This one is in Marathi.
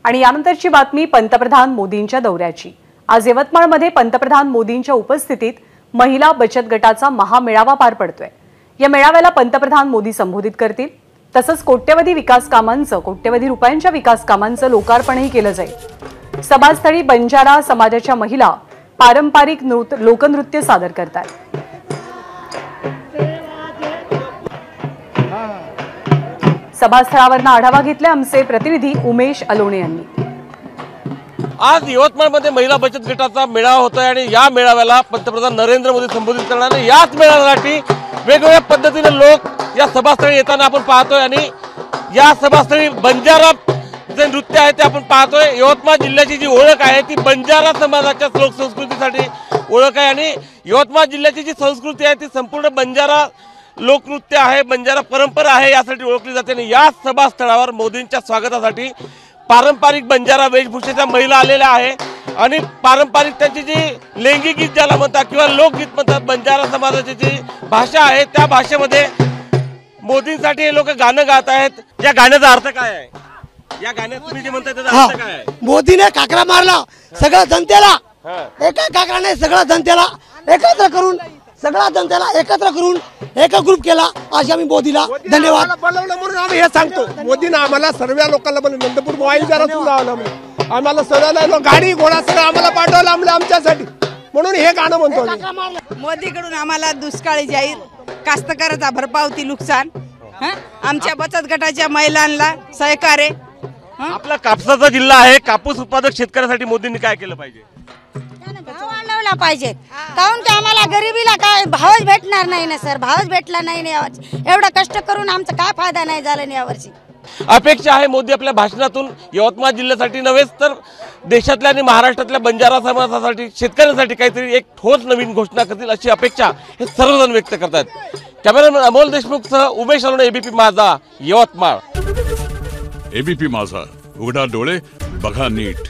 आणि यानंतरची बातमी पंतप्रधान मोदींच्या दौऱ्याची। आज यवतमाळमध्ये पंतप्रधान मोदींच्या उपस्थितीत महिला बचत गटाचा महामेळावा पार पडतोय। या मेळाव्याला पंतप्रधान मोदी संबोधित करतील। तसंच कोट्यवधी रुपयांच्या विकास कामांचं लोकार्पणही केलं जाईल। सभास्थळी बंजारा समाजाच्या महिला पारंपरिक लोकनृत्य सादर करतात। सभास्थळावरनं आढावा घेतला आमचे प्रतिनिधी उमेश अलोणे यांनी। आज यवतमाळमध्ये महिला बचत गटाचा मेळावा होतोय आणि या मेळाव्याला पंतप्रधान नरेंद्र मोदी संबोधित करणार आहेत। याच मेळाव्यासाठी वेगवेगळ्या पद्धतीने लोक या सभास्थळी येताना आपण पाहतोय आणि या सभास्थळी बंजारा जे नृत्य आहे ते आपण पाहतोय। यवतमाळ जिल्ह्याची जी ओळख आहे ती बंजारा समाजाच्या लोकसंस्कृतीसाठी ओळख आहे आणि यवतमाळ जिल्ह्याची जी संस्कृती आहे ती संपूर्ण बंजारा लोकनृत्य आहे, बंजारा परंपरा आहे यासाठी ओळखली जाते। आणि या सभास्थळावर मोदींच्या स्वागतासाठी पारंपरिक बंजारा वेशभूषेच्या महिला आलेल्या आहे आणि पारंपरिक त्यांची जी लेंगी गीत ज्याला म्हणतात किंवा लोकगीत म्हणतात, बंजारा समाजाची जी भाषा आहे त्या भाषेमध्ये मोदींसाठी हे लोक गाणं गात आहेत। या गाण्याचा अर्थ काय आहे? या गाण्यात तुम्ही जे म्हणताय त्याचा अर्थ काय आहे? मोदीने काकरा मारला सगळ्या जनतेला, एका काकराने सगळ्या जनतेला एकत्र करून एक ग्रुप केला। आज आम्ही मोदीला धन्यवाद बोलवलं म्हणून आम्ही हे सांगतो। मोदीने आम्हाला सर्व लोकांना बोलवलं, नंदपूर मोबाईल जरा सुद्धा आम्हाला सगळ्याला गाडी घोडा सगळं आम्हाला पाठवलं आमच्यासाठी, म्हणून हे गाणं म्हणतो। मोदीकडून आम्हाला दुष्काळी जाहीर, कास्तकाराचा भरपावती नुकसान, आमच्या बचत गटाच्या महिलांना सहकार्य। आपला कापसाचा जिल्हा आहे, कापूस उत्पादक शेतकऱ्यासाठी मोदींनी काय केलं पाहिजे? भाव वाढवला पाहिजे, काहून की आम्हाला गरिबीला काय भावच भेटणार नाही ना सर, भावच भेटला नाही ना यावर्षी। एवढं कष्ट करून आमचा काय फायदा नाही झाला ना यावर्षी। अपेक्षा आहे मोदी आपल्या भाषणातून यवतमाळ जिल्ह्यासाठी नव्हेच तर देशातल्या आणि महाराष्ट्रातल्या बंजारा समाजासाठी, शेतकऱ्यांसाठी काहीतरी एक ठोस नवीन घोषणा करतील अशी अपेक्षा हे सर्वजण व्यक्त करतात। कॅमेरामॅन अमोल देशमुखसह उमेश अलोणे, एबीपी माझा, यवतमाळ। एबीपी माझा, उघडा डोळे बघा नीट।